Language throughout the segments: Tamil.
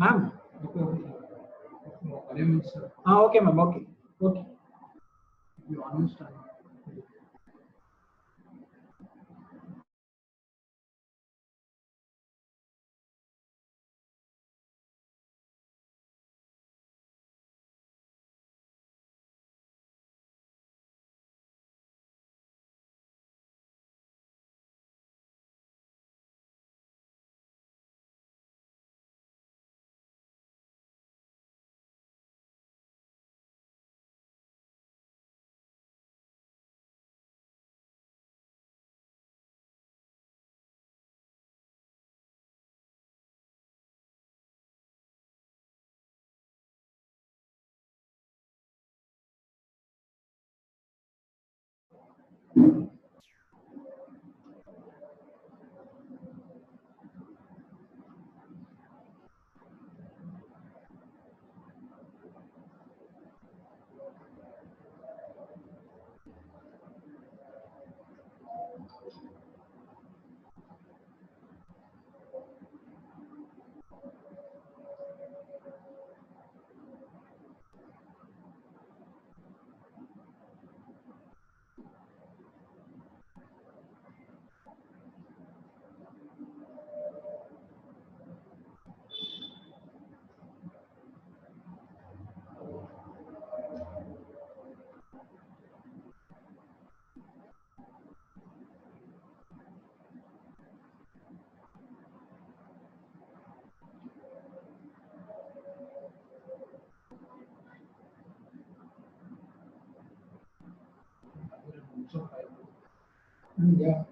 Ma'am. Okay, okay. One minute, sir. Okay ma'am. Okay okay. You understand? Yeah.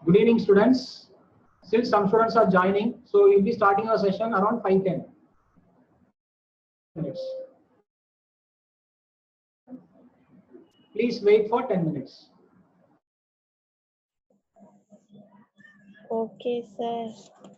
Good evening, students. Still some students are joining, so we'll be starting our session around 5:10 minutes. Please wait for 10 minutes. Okay, sir.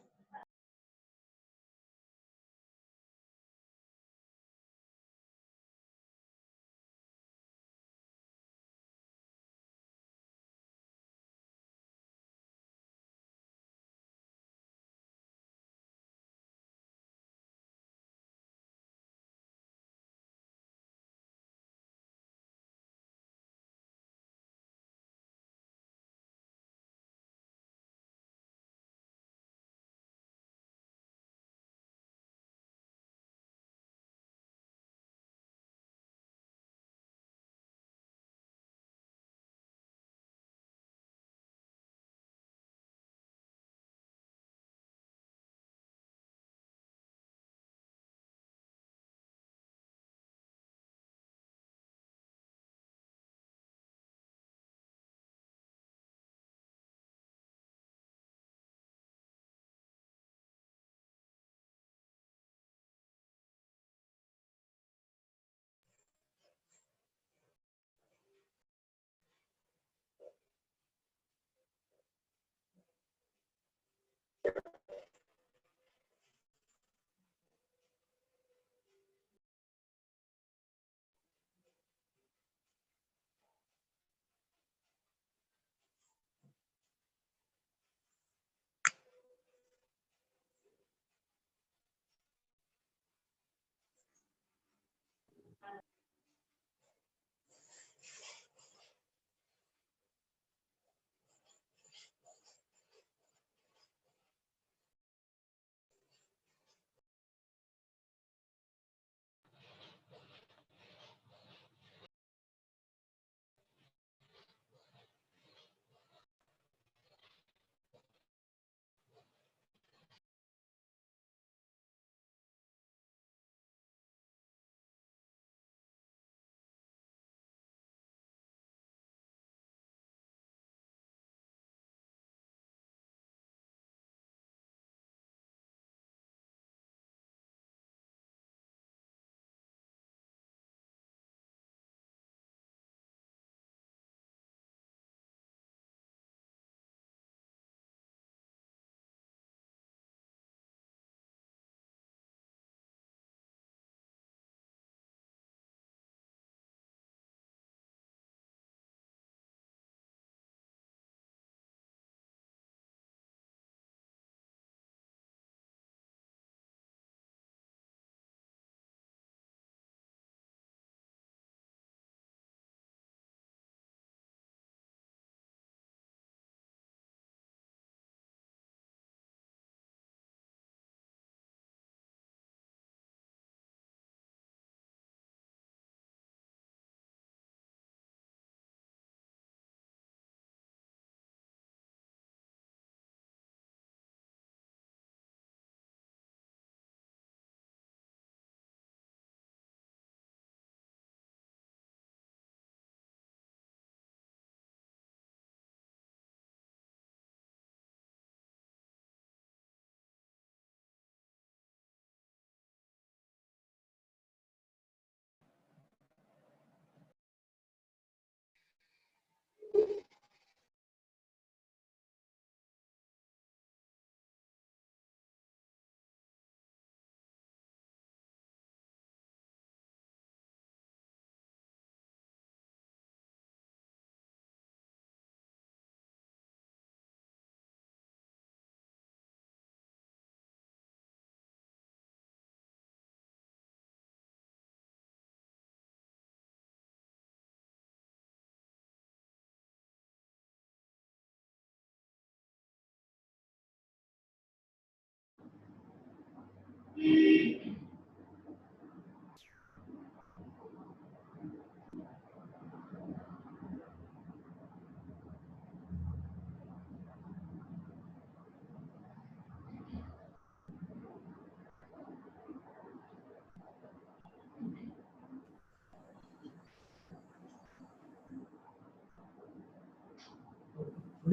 Good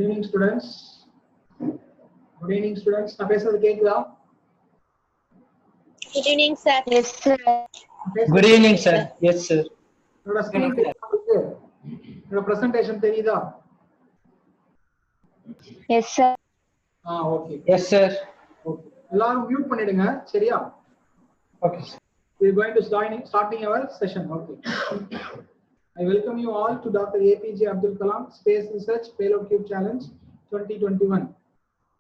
evening, students. Good evening, students. நான் பேசுறது கேக்குதா? Good evening, sir. Yes, sir. Good evening, sir. Yes, sir. என்னோட ஸ்கிரீன் தெரியுதா? என்னோட பிரசன்டேஷன் தெரியுதா? Yes, sir. Okay. Yes, sir. Okay. எல்லாரும் மியூட் பண்ணிடுங்க, சரியா? Okay. We are going to starting our session. Okay. I welcome you all to Dr. APJ Abdul Kalam Space Research Payload Cube Challenge 2021.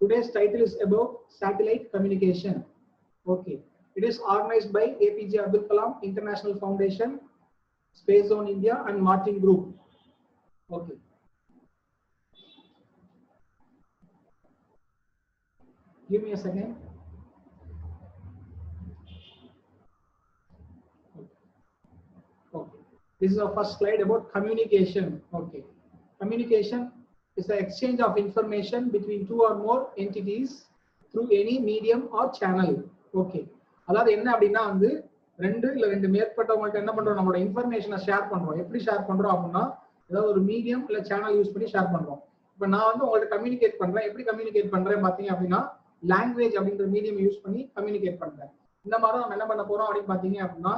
Today's title is about satellite communication. Okay. It is organized by APJ Abdul Kalam International Foundation, Space Zone India and Martin Group. Okay. Give me a second. Okay. This is our first slide about communication. Okay. Communication is the exchange of information between two or more entities through any medium or channel. Okay. அதாவது என்ன அப்படின்னா வந்து ரெண்டு மேற்பட்டவங்கள்ட்ட என்ன பண்றோம், நம்மளோட இன்ஃபர்மேஷனை ஷேர் பண்றோம். எப்படி ஷேர் பண்றோம் அப்படின்னா ஏதாவது ஒரு மீடியம் இல்ல சேனல் யூஸ் பண்ணி ஷேர் பண்றோம். இப்போ நான் வந்து உங்கள்ட்ட கம்யூனிகேட் பண்றேன். எப்படி கம்யூனிகேட் பண்றேன் பாத்தீங்க அப்படின்னா லாங்குவேஜ் அப்படின்ற மீடியம் யூஸ் பண்ணி கம்யூனிகேட் பண்றேன். இந்த மாதிரி நம்ம என்ன பண்ண போறோம் அப்படின்னு பாத்தீங்க அப்படின்னா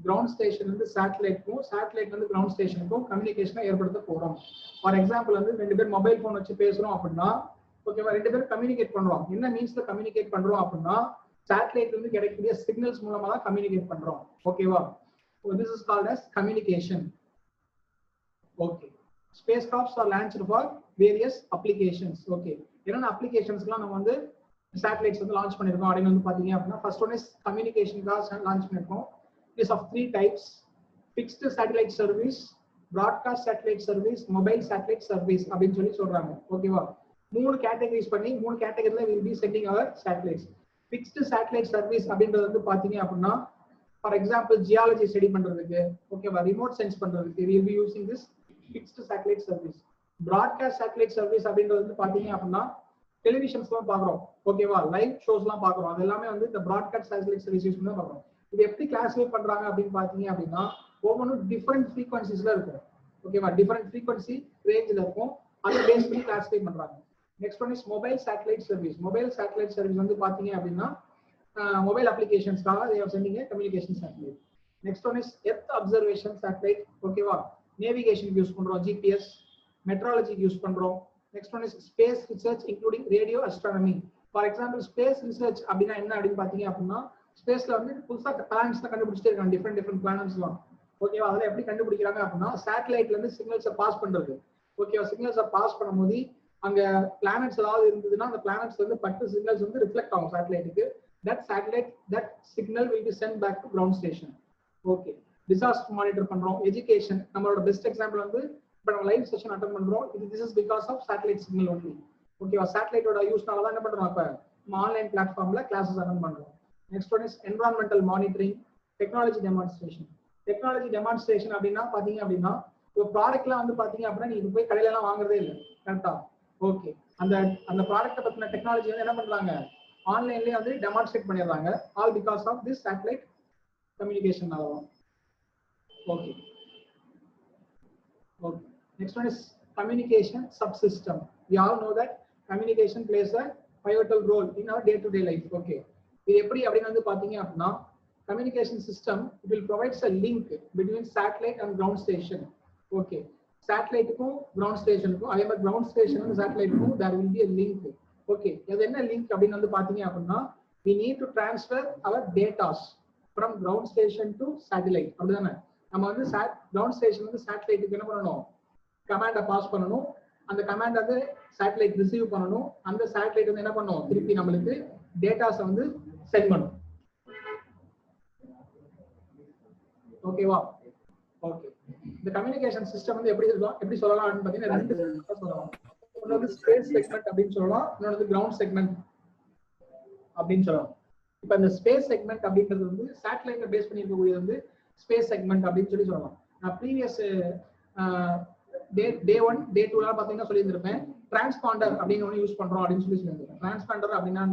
கிரவுண்ட் ஸ்டேஷன் வந்து சேட்டலைட்க்கும் சேட்டலைட் வந்து கிரவுண்ட் ஸ்டேஷனுக்கும் கம்யூனிகேஷனை ஏற்படுத்த போறோம். ஃபார் எக்ஸாம்பிள் வந்து ரெண்டு பேர் மொபைல் போன் வச்சு பேசுறோம் அப்படின்னா ஓகேவா, ரெண்டு பேரும் கம்யூனிகேட் பண்றோம். என்ன மீன்ஸ்ல கம்யூனிகேட் பண்றோம் அப்படின்னா சேட்டலைட்ல இருந்து கிடைக்கக்கூடிய சிக்னல்ஸ் மூலமா தான் கம்யூனிகேட் பண்றோம். ஓகேவா, this is called as communication. Okay. Spacecrafts are launched for various applications. Okay. என்னென்ன அப்ளிகேஷன்ஸ்லாம் நம்ம வந்து சேட்டலைட்ஸ் வந்து லான்ச் பண்ணிருக்கோம் அப்படின்னு வந்து பாத்தீங்க அப்படின்னா ஃபர்ஸ்ட் ஒன் இஸ் கம்யூனிகேஷனுக்காக லான்ச் பண்ணிருக்கோம். It is of three types: fixed satellite service, broadcast satellite service, mobile satellite service அப்படின்னு சொல்லி சொல்றாங்க. ஓகேவா, மூணு கேட்டகரிஸ் பண்ணி மூணு கேட்டகரியில will be sending our satellites. Fixed satellite service அப்படின்றது வந்து பாத்தீங்க அப்படின்னா ஃபார் எக்ஸாம்பிள் ஜியாலஜி ஸ்டடி பண்றதுக்கு, ஓகேவா, ரிமோட் சென்ஸ் பண்றதுக்கு we will be using this fixed satellite service. broadcast satellite service அப்படின்றது வந்து பாத்தீங்க அப்படின்னா டெலிவிஷன்ஸ்லாம் பாக்குறோம், ஓகேவா, லைவ் ஷோஸ்லாம் பாக்குறோம். அது எல்லாமே வந்து இந்த broadcast satellite service யூஸ் பண்ணி பாக்குறோம். இது எப்படி கிளாஸிஃபை பண்றாங்க அப்படின்னு பாத்தீங்க அப்படின்னா ஒவ்வொன்றும் டிஃபரெண்ட் ஃப்ரீக்வன்சிஸ்ல இருக்கும். ஓகேவா, டிஃபரெண்ட் ஃப்ரீக்வன்சி ரேஞ்சில் இருக்கும். அதை பேஸ் பண்ணி கிளாஸிஃபை பண்றாங்க. Next one is mobile satellite service. Mobile satellite service வந்து பாத்தீங்க அப்படின்னா மொபைல் அப்ளிகேஷன்ஸ்க்காக they are sending a communication satellite. Next one is earth observation satellite. ஓகேவா, நேவிகேஷனுக்கு யூஸ் பண்றோம், ஜிபிஎஸ், மெட்ராலஜிக்கு யூஸ் பண்றோம். Next one is space research including radio astronomy. For example space research அப்படின்னா என்ன அப்படின்னு பாத்தீங்க அப்படின்னா ஸ்பேஸ்ல வந்து புதுசா பிளானட்ஸ் தான் கண்டுபிடிச்சிட்டே இருக்காங்க, டிஃபரெண்ட் பிளானட்ஸ்லாம். ஓகேவா, அதில் எப்படி கண்டுபிடிக்கிறாங்க அப்படின்னா சேட்டலைட்ல இருந்து சிக்னல்ஸை பாஸ் பண்றது. ஓகேவா, சிக்னல்ஸை பாஸ் பண்ணும்போது அங்க பிளானட்ஸ் ஏதாவது இருந்ததுன்னா அந்த பிளானட்ஸ் வந்து பட்டு சிக்னல்ஸ் வந்து ரிஃப்ளெக்ட் ஆகும் சேட்டலைட்டுக்கு. that signal will be sent back to ground station. Okay. Disaster monitor பண்றோம். எஜுகேஷன் நம்மளோட பெஸ்ட் எக்ஸாம்பிள் வந்து இப்போ நம்ம லைவ் செஷன் அட்டெண்ட் பண்றோம். this is because of satellite signal only. ஓகேவா, சேட்டலைட்டோட யூஸ்னால தான் என்ன பண்றோம், இப்போ நம்ம ஆன்லைன் பிளாட்ஃபார்ம்ல கிளாஸஸ் அட்டெண்ட் பண்றோம். Next one is environmental monitoring, technology demonstration. Technology demonstration அப்படின்னா பாத்தீங்க அப்படின்னா இப்போ ப்ராடக்ட்லாம் வந்து பாத்தீங்க அப்படின்னா நீங்க போய் கடையில எல்லாம் வாங்குறதே இல்லை, கரெக்டா? ஓகே, அந்த ப்ராடக்ட்டை பத்தின டெக்னாலஜி வந்து என்ன பண்றாங்க, ஆன்லைன்லயே வந்து டெமான்ஸ்ட்ரேட் பண்ணிடுறாங்க. All because of this satellite communication. Okay. Okay. Next one is communication subsystem. We all know that communication plays a pivotal role in our day-to-day life. Okay. இது எப்படி அப்படின்னு வந்து பாத்தீங்க அப்படின்னா communication system it will provides a link between satellite and ground station. Okay. Satellite-க்கும் ground station-க்கும் அதே மாதிரி ground station and satellite-க்கும் there will be a link. Okay. இது என்ன link அப்படின்னு வந்து பாத்தீங்க அப்படின்னா we need to transfer our data from ground station to satellite. அப்படிதானே? நம்ம வந்து கிரவுண்ட் ஸ்டேஷன் வந்து சேட்டலைட்டுக்கு என்ன பண்ணணும், கமாண்டை பாஸ் பண்ணணும். அந்த கமாண்ட் வந்து சேட்டலைட் ரிசீவ் பண்ணணும். அந்த சேட்டலைட் வந்து என்ன பண்ணும், திருப்பி நம்மளுக்கு டேட்டாஸை வந்து சென்ட் பண்ணும். ஓகேவா? ஓகே. இந்த கம்யூனிகேஷன் சிஸ்டம் வந்து எப்படி சொல்லலாம் அப்படின்னு பாத்தீங்கன்னா ரெண்டு சொல்லலாம். ஒன்று வந்து ஸ்பேஸ் செக்மெண்ட் அப்படின்னு சொல்லலாம், இன்னொன்று வந்து கிரவுண்ட் செக்மெண்ட் அப்படின்னு சொல்லலாம். இப்போ இந்த ஸ்பேஸ் செக்மெண்ட் அப்படின்றது வந்து சேட்டலைட்டை பேஸ் பண்ணியிருக்கக்கூடியது வந்து ஸ்பேஸ் செக்மெண்ட் அப்படின்னு சொல்லலாம். நான் ப்ரீவியஸ் டே 1 டே 2 பார்த்தீங்கன்னா சொல்லியிருந்திருப்பேன் டிரான்ஸ்பாண்டர் அப்படின்னு ஒன்று யூஸ் பண்றோம் அப்படின்னு சொல்லியிருந்திருப்பேன். டிரான்ஸ்பாண்டர் அப்படின்னா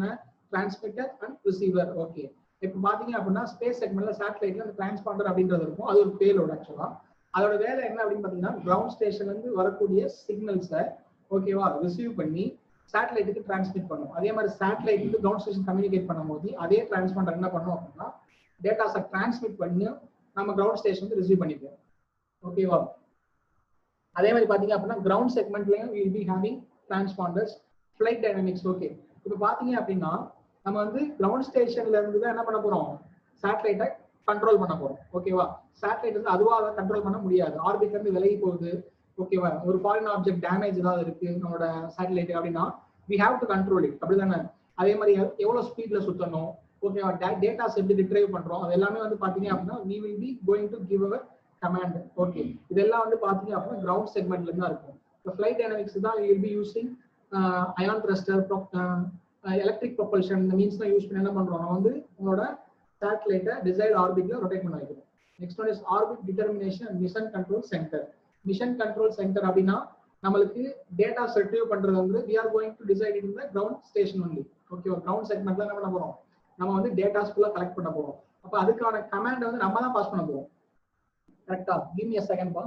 டிரான்ஸ்மிட்டர் அண்ட் ரிசீவர். ஓகே, இப்போ பாத்தீங்க அப்படின்னா ஸ்பேஸ் செக்மெண்ட்ல சேட்டலைட்ல அந்த டிரான்ஸ்பாண்டர் அப்படின்றது இருக்கும். அது ஒரு பேலோட். ஆக்சுவலா அதோட வேலை என்ன அப்படின்னு பாத்தீங்கன்னா கிரவுண்ட் ஸ்டேஷன்ல இருந்து வரக்கூடிய சிக்னல்ஸை ஓகேவா ரிசீவ் பண்ணி சேட்டலைட்டுக்கு டிரான்ஸ்மிட் பண்ணும். அதே மாதிரி சேட்டலைட் வந்து கிரவுண்ட் ஸ்டேஷன் கம்யூனிகேட் பண்ணும்போது அதே டிரான்ஸ்பாண்டர் என்ன பண்ணும் அப்படின்னா டேட்டாஸை டிரான்ஸ்மிட் பண்ணி நம்ம கிரவுண்ட் ஸ்டேஷன் ரிசீவ் பண்ணிப்போம். ஓகேவா, அதே மாதிரி பாத்தீங்க அப்படின்னா கிரவுண்ட் செக்மெண்ட்லயும் will be having transponders, flight dynamics. Okay, இப்போ பாத்தீங்க அப்படின்னா நம்ம வந்து கிரவுண்ட் ஸ்டேஷன்ல இருந்து தான் என்ன பண்ண போறோம், சேட்டலைட்டை கண்ட்ரோல் பண்ண போறோம். ஓகேவா, சேட்டலைட் வந்து அதுவா அதை கண்ட்ரோல் பண்ண முடியாது, ஆர்பிட்ல இருந்து விலகி போகுது. ஓகேவா, ஒரு ஃபாரின் ஆப்ஜெக்ட் டேமேஜ் ஏதாவது இருக்கு நம்மளோட சேட்டலைட் அப்படின்னா we have to control it. அப்படிதானே, அதே மாதிரி எவ்வளவு ஸ்பீட்ல சுத்தணும், ஓகேவா, டேட்டாஸ் எப்படி ரிட்ரைவ் பண்றோம், அது எல்லாமே வந்து பாத்தீங்க அப்படின்னா we will be going to give our command. Okay, இதெல்லாம் வந்து பாத்தீங்க அப்படின்னா கிரவுண்ட் செக்மெண்ட்ல தான் இருக்கும். இப்போ ஃபிளைட் டைனமிக்ஸ் தான் we will be using ion thruster, electric propulsion இந்த மீன்ஸ் தான் யூஸ் பண்ணி என்ன பண்றோம், நம்ம வந்து உங்களோட சேட்டலைட்டை டிசைர்ட் ஆர்பிட்ல ரொட்டேட் பண்ண வைக்கிறோம். Next one is orbit determination and mission control centre. Mission control centre அப்படின்னா நம்மளுக்கு டேட்டாஸ் ரிட்ரீவ் பண்றது வந்து we are going to decide it in the ground station only. ஓகேவா, கிரவுண்ட் செக்மெண்ட்ல என்ன பண்ண போறோம், நம்ம வந்து டேட்டாஸ் ஃபுல்லா கலெக்ட் பண்ண போறோம். அப்ப அதுக்கான கமாண்ட் வந்து நம்ம தான் பாஸ் பண்ண போறோம். கரெக்ட்டா, give me a second பா.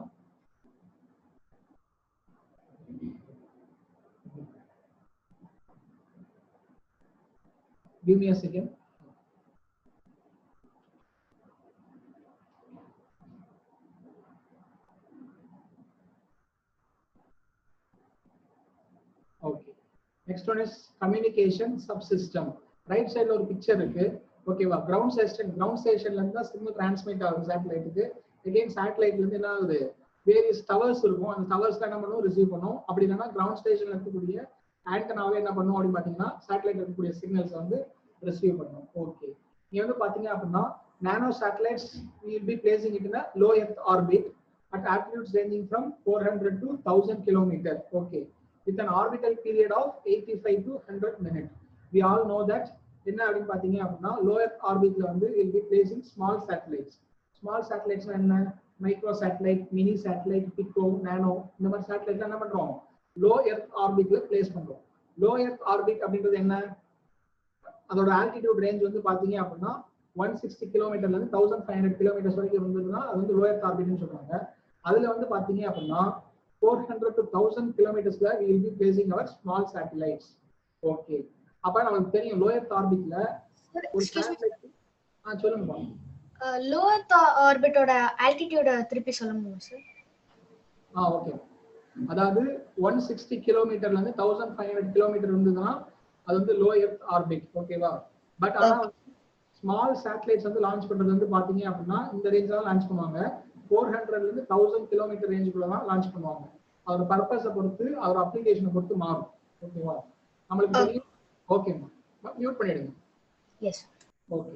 Give me a second. Okay. Next one is communication subsystem. Right side ஒரு picture இருக்கு. ஓகேவா, கிரவுண்ட் ஸ்டேஷன்ல இருந்து தான் சிக்னல் டிரான்ஸ்மிட் ஆகுது சேட்டலைட்டுக்கு. அகைன் சேட்டலைட்ல இருந்து என்ன ஆகுது, வேரியஸ் டவர்ஸ் இருக்கும், அந்த டவர்ஸ்ல என்ன பண்ணும், ரிசீவ் பண்ணும். அப்படி இல்லைன்னா கிரவுண்ட் ஸ்டேஷன்ல இருக்கக்கூடிய ஆண்டனாவே என்ன பண்ணும் அப்படின்னு பாத்தீங்கன்னா சேட்டலைட் இருக்கக்கூடிய சிக்னல்ஸ் வந்து ரிசீவ் பண்ணும். ஓகே, இங்க வந்து பாத்தீங்க அப்படின்னா நானோ satellites will be placing it in a low earth orbit at altitudes ranging from 400 to 1000 kilometers. Okay, with an orbital period of 85 to 100 minutes. We all know that என்ன அப்படின்னு பாத்தீங்க அப்படின்னா low earth orbitல வந்து will be placing small satellites. Small satellites என்ன, micro satellite, mini satellite, pico, nano, இந்த மாதிரி சேட்டலைட்ல என்ன பண்றோம், low earth orbitல பிளேஸ் பண்றோம். low earth orbit அப்படின்றது என்ன, அதோட ஆல்டிடியூட் ரேஞ்ச் வந்து பாத்தீங்க அப்படின்னா 160 கிலோமீட்டர்ல இருந்து 1500 கிலோமீட்டர்ஸ் வரைக்கும் இருந்ததுன்னா அது வந்து low earth orbitன்னு சொல்றாங்க. அதுல வந்து பாத்தீங்க அப்படின்னா 400 to 1000 kilometers we will be placing our small satellites. Okay, அப்ப நமக்கு தெரியும் low earth orbitல ஒரு satellite சொல்லுங்க. low earth orbit ஓட altitude திருப்பி சொல்ல முடியுமா சார்? ஓகே, அதாவது 160 கிலோமீட்டர்ல இருந்து 1500 கிலோமீட்டர் இருந்ததுன்னா அது வந்து low earth orbit. ஓகேவா, பட் ஆனா ஸ்மால் சேட்டலைட்ஸ் வந்து லான்ச் பண்றது வந்து பாத்தீங்க அப்படின்னா இந்த ரேஞ்ச்ல தான் லான்ச் பண்ணுவாங்க. 400 ல இருந்து 1000 கிலோமீட்டர் ரேஞ்சுக்குள்ள தான் லான்ச் பண்ணுவாங்க. அதோட பர்பஸை பொறுத்து அதோட அப்ளிகேஷனை பொறுத்து மாறும். ஓகேவா, நம்மளுக்கு தெரியும். ஓகேமா, மியூட் பண்ணிடுங்க. எஸ். ஓகே,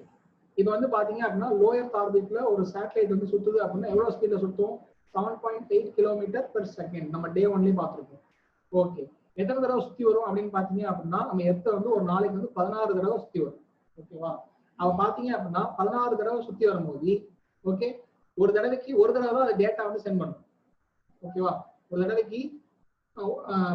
இப்போ வந்து பாத்தீங்க அப்படின்னா லோ எர்த் ஆர்பிட்ல ஒரு சேட்டலைட் வந்து சுத்துது அப்படின்னா எவ்வளவு ஸ்பீட்ல சுத்தும், 7.8 கிலோமீட்டர் பெர் செகண்ட். நம்ம டே 1லயே பார்த்துருக்கோம். ஓகே, எத்தனை தடவை சுத்தி வரும் அப்படின்னு பாத்தீங்க அப்படின்னா நம்ம எர்த்தை வந்து ஒரு நாளைக்கு வந்து 16 தடவை சுத்தி வரும். ஓகேவா, அவ பாத்தீங்க அப்படின்னா 16 தடவை சுத்தி வரும்போது ஓகே ஒரு தடவைக்கு ஒரு தடவை தான் அந்த டேட்டா வந்து சென்ட் பண்ணும். ஓகேவா, ஒரு தடவைக்கு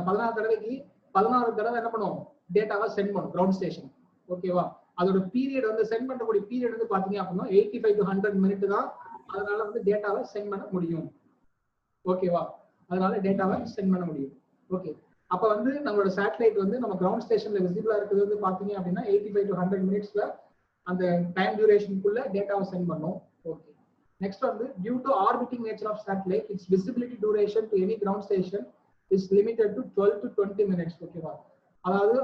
16 தடவைக்கு 16 தடவை என்ன பண்ணுவோம், டேட்டாவை சென்ட் பண்ணும் கிரவுண்ட் ஸ்டேஷன். ஓகேவா, அதோட பீரியட் வந்து சென்ட் பண்ணக்கூடிய பீரியட் வந்து பாத்தீங்க அப்படின்னா 85 to 100 மினிட் தான். அதனால வந்து டேட்டாவை சென்ட் பண்ண முடியும். ஓகேவா, அதனால டேட்டாவை சென்ட் பண்ண முடியும். ஓகே, அப்ப வந்து நம்மளோட சேட்டலைட் வந்து நம்ம கிரவுண்ட் ஸ்டேஷன்ல விசிபிளா இருக்கிறது வந்து பாத்தீங்க அப்படின்னா 85 to 100 மினிட்ஸ்ல அந்த டைம் டியூரேஷனுக்குள்ள டேட்டாவை சென்ட் பண்ணும். ஓகே, நெக்ஸ்ட் வந்து due to orbiting nature of satellite its visibility duration to any ground station is limited to 12 to 20 minutes. ஓகேவா, அதாவது